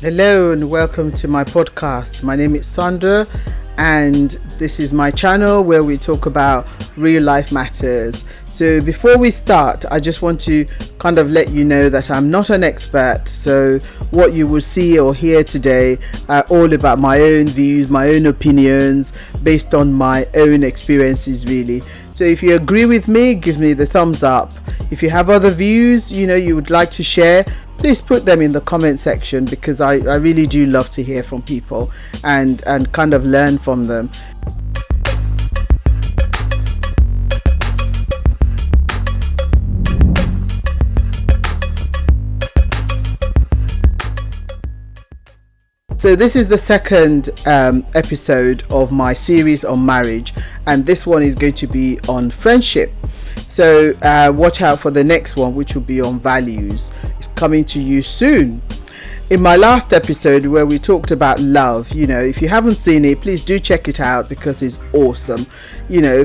Hello and welcome to my podcast. My name is Sandra and this is my channel where we talk about real life matters. So before we start, I just want to kind of let you know that I'm not an expert. So what you will see or hear today are all about my own views, my own opinions based on my own experiences really. So if you agree with me, give me the thumbs up. If you have other views, you would like to share, please put them in the comment section because I really do love to hear from people and kind of learn from them. So this is the second episode of my series on marriage, and this one is going to be on friendship. So watch out for the next one, which will be on values. It's coming to you soon. In my last episode where we talked about love, if you haven't seen it, please do check it out because it's awesome.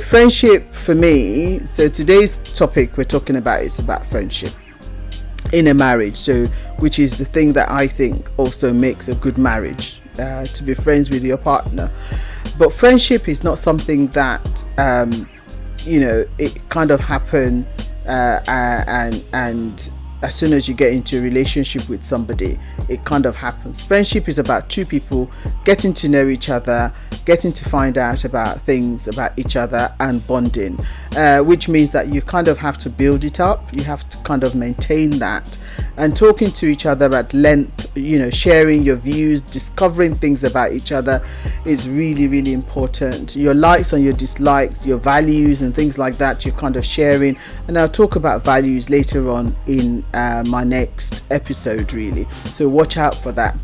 Friendship for me, so today's topic we're talking about is about friendship in a marriage, so which is the thing that I think also makes a good marriage, to be friends with your partner. But friendship is not something that it kind of happen and as soon as you get into a relationship with somebody, it kind of happens. Friendship is about two people getting to know each other, getting to find out about things about each other and bonding, which means that you kind of have to build it up. You have to kind of maintain that and talking to each other at length, sharing your views, discovering things about each other is really, really important. Your likes and your dislikes, your values and things like that, you're kind of sharing. And I'll talk about values later on in my next episode really, so watch out for that.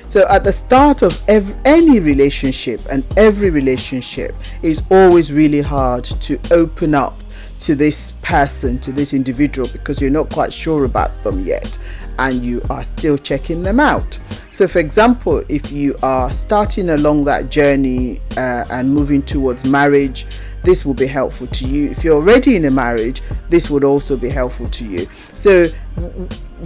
So at the start of any relationship, and every relationship, is always really hard to open up to this person, to this individual, because you're not quite sure about them yet and you are still checking them out. So for example, if you are starting along that journey and moving towards marriage, this will be helpful to you. If you're already in a marriage, this would also be helpful to you. So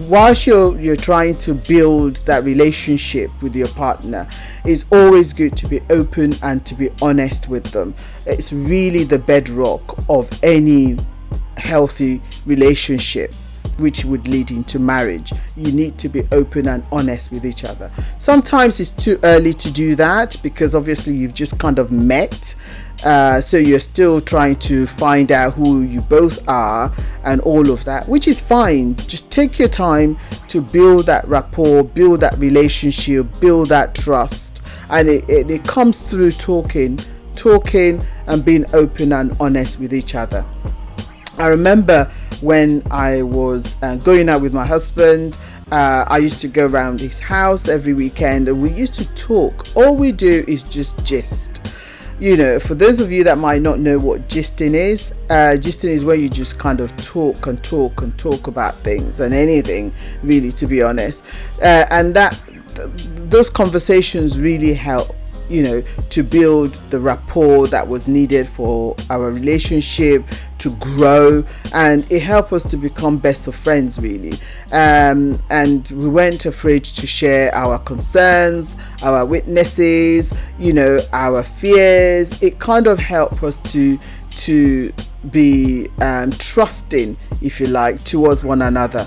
whilst you're trying to build that relationship with your partner, it's always good to be open and to be honest with them. It's really the bedrock of any healthy relationship which would lead into marriage. You need to be open and honest with each other. Sometimes it's too early to do that because obviously you've just kind of met, so you're still trying to find out who you both are and all of that, which is fine. Just take your time to build that rapport, build that relationship, build that trust, and it comes through talking and being open and honest with each other. I remember when I was going out with my husband, I used to go around his house every weekend and we used to talk. All we do is just gist. For those of you that might not know what gisting is where you just kind of talk about things and anything really, to be honest, and those conversations really help to build the rapport that was needed for our relationship to grow, and it helped us to become best of friends really. And we weren't afraid to share our concerns, our weaknesses, our fears. It kind of helped us to be trusting, if you like, towards one another.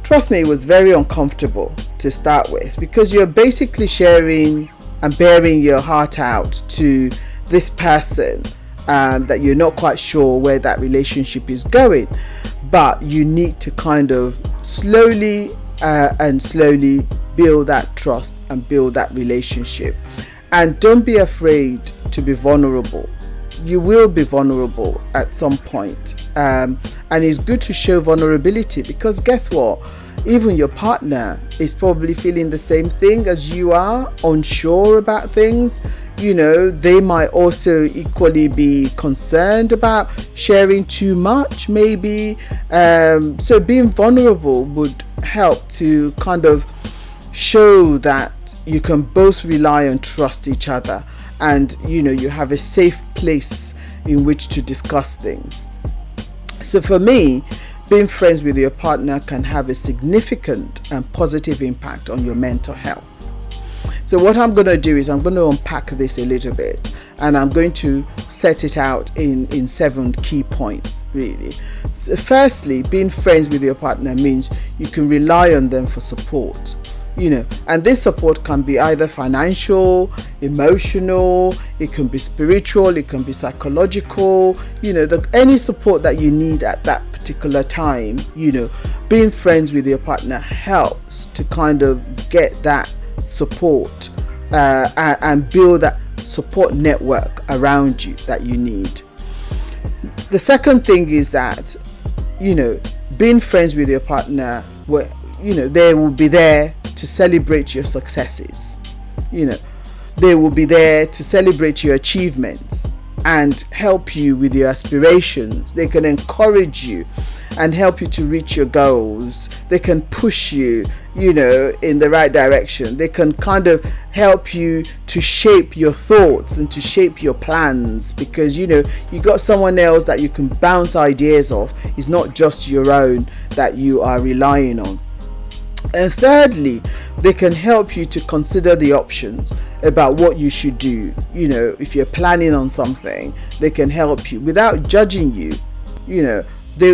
Trust me, it was very uncomfortable to start with because you're basically sharing and bearing your heart out to this person that you're not quite sure where that relationship is going, but you need to kind of slowly build that trust and build that relationship. And don't be afraid to be vulnerable. You will be vulnerable at some point, and it's good to show vulnerability because guess what, even your partner is probably feeling the same thing as you are, unsure about things. They might also equally be concerned about sharing too much maybe, so being vulnerable would help to kind of show that you can both rely and trust each other, and you have a safe place in which to discuss things. So for me, being friends with your partner can have a significant and positive impact on your mental health. So what I'm going to do is I'm going to unpack this a little bit, and I'm going to set it out in 7 key points, really. So firstly, being friends with your partner means you can rely on them for support, and this support can be either financial, emotional, it can be spiritual, it can be psychological, any support that you need at that particular time. Being friends with your partner helps to kind of get that support and build that support network around you that you need. The second thing is that being friends with your partner, they will be there to celebrate your successes. They will be there to celebrate your achievements and help you with your aspirations. They can encourage you and help you to reach your goals. They can push you, in the right direction. They can kind of help you to shape your thoughts and to shape your plans, because you got someone else that you can bounce ideas off. It's not just your own that you are relying on. And thirdly, they can help you to consider the options about what you should do. If you're planning on something, they can help you without judging you. They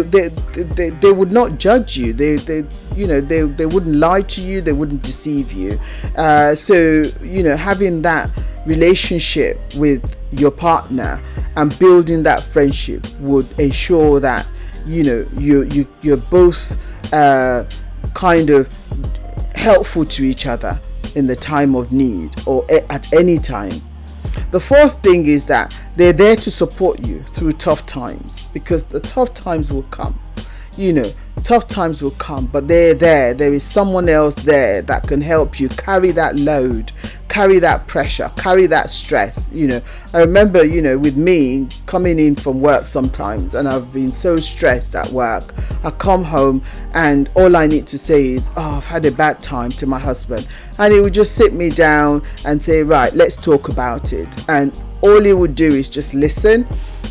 would not judge you. They wouldn't lie to you. They wouldn't deceive you. So having that relationship with your partner and building that friendship would ensure that you're both kind of helpful to each other in the time of need or at any time. The fourth thing is that they're there to support you through tough times, because the tough times will come. Tough times will come, but they're there. There is someone else there that can help you carry that load, carry that pressure, carry that stress. I remember, with me coming in from work sometimes, and I've been so stressed at work. I come home and all I need to say is, I've had a bad time, to my husband, and he would just sit me down and say, right, let's talk about it. And all he would do is just listen.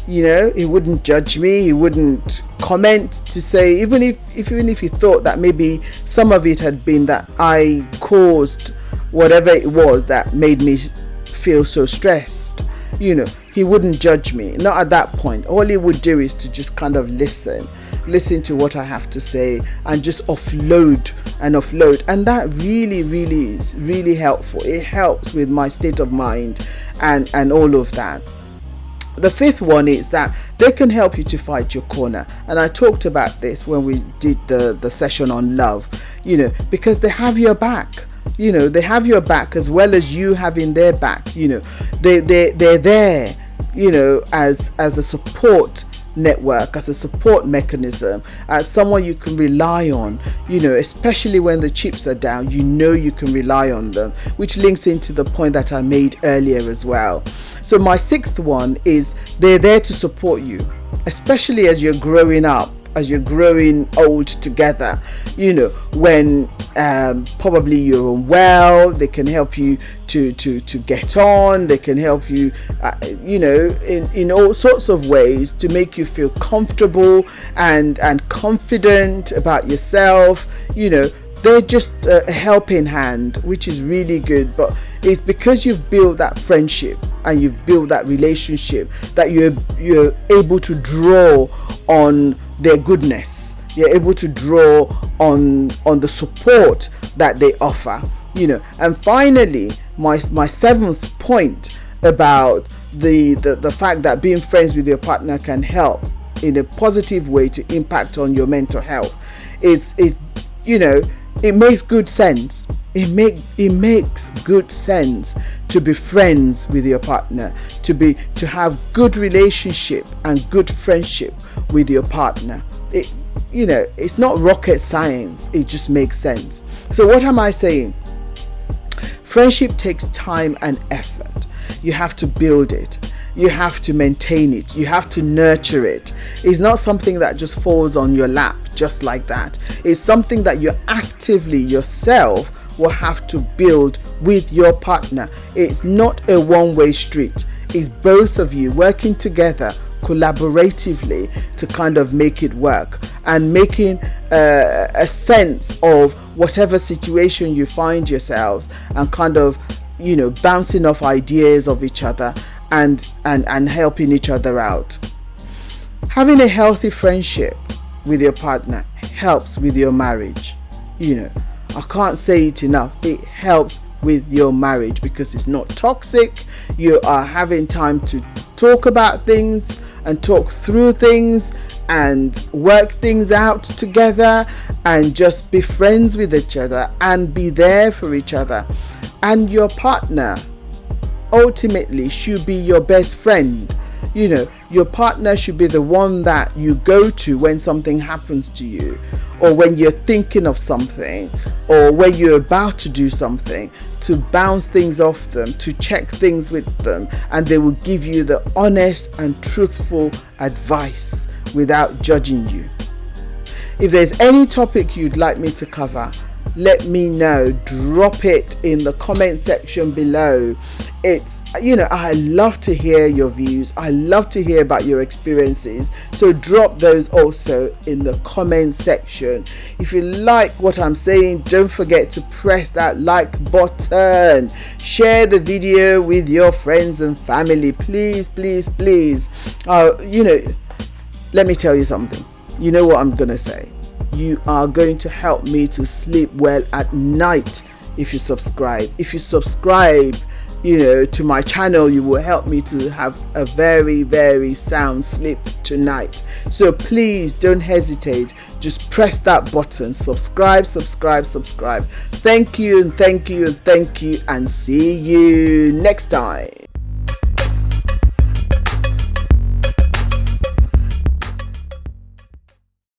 He wouldn't judge me. He wouldn't comment to say, even if he thought that maybe some of it had been that I caused whatever it was that made me feel so stressed. He wouldn't judge me. Not at that point. All he would do is to just kind of listen to what I have to say and just offload. And that really is really helpful. It helps with my state of mind and all of that. The fifth one is that they can help you to fight your corner. And I talked about this when we did the session on love, because they have your back. They have your back as well as you having their back. They're there, as a support network, as a support mechanism, as someone you can rely on, especially when the chips are down. You can rely on them, which links into the point that I made earlier as well. So my sixth one is they're there to support you, especially as you're growing up, as you're growing old together. When probably you're unwell, they can help you to get on. They can help you in all sorts of ways to make you feel comfortable and confident about yourself. They're just a helping hand, which is really good. But it's because you've built that friendship and you've built that relationship that you're able to draw on their goodness. You're able to draw on the support that they offer. And finally, my seventh point about the fact that being friends with your partner can help in a positive way to impact on your mental health. It makes good sense. It makes good sense to be friends with your partner, to have good relationship and good friendship with your partner. It's not rocket science. It just makes sense. So what am I saying? Friendship takes time and effort. You have to build it. You have to maintain it. You have to nurture it. It's not something that just falls on your lap just like that. It's something that you actively yourself will have to build with your partner. It's not a one-way street. It's both of you working together collaboratively to kind of make it work, and making a sense of whatever situation you find yourselves, and kind of, you know, bouncing off ideas of each other and helping each other out. Having a healthy friendship with your partner helps with your marriage. You know, I can't say it enough. It helps with your marriage because it's not toxic. You are having time to talk about things and talk through things and work things out together, and just be friends with each other and be there for each other. And your partner ultimately should be your best friend. You know, your partner should be the one that you go to when something happens to you, or when you're thinking of something, or when you're about to do something, to bounce things off them, to check things with them, and they will give you the honest and truthful advice without judging you. If there's any topic you'd like me to cover, let me know. Drop it in the comment section below. It's, you know, I love to hear your views. I love to hear about your experiences. So drop those also in the comment section. If you like what I'm saying, don't forget to press that like button. Share the video with your friends and family. Please, please, please. You know, let me tell you something. You know what I'm going to say. You are going to help me to sleep well at night if you subscribe. If you subscribe, you know, to my channel, you will help me to have a very, very sound sleep tonight. So please don't hesitate. Just press that button. Subscribe, subscribe, subscribe. Thank you, and thank you, and thank you, and see you next time.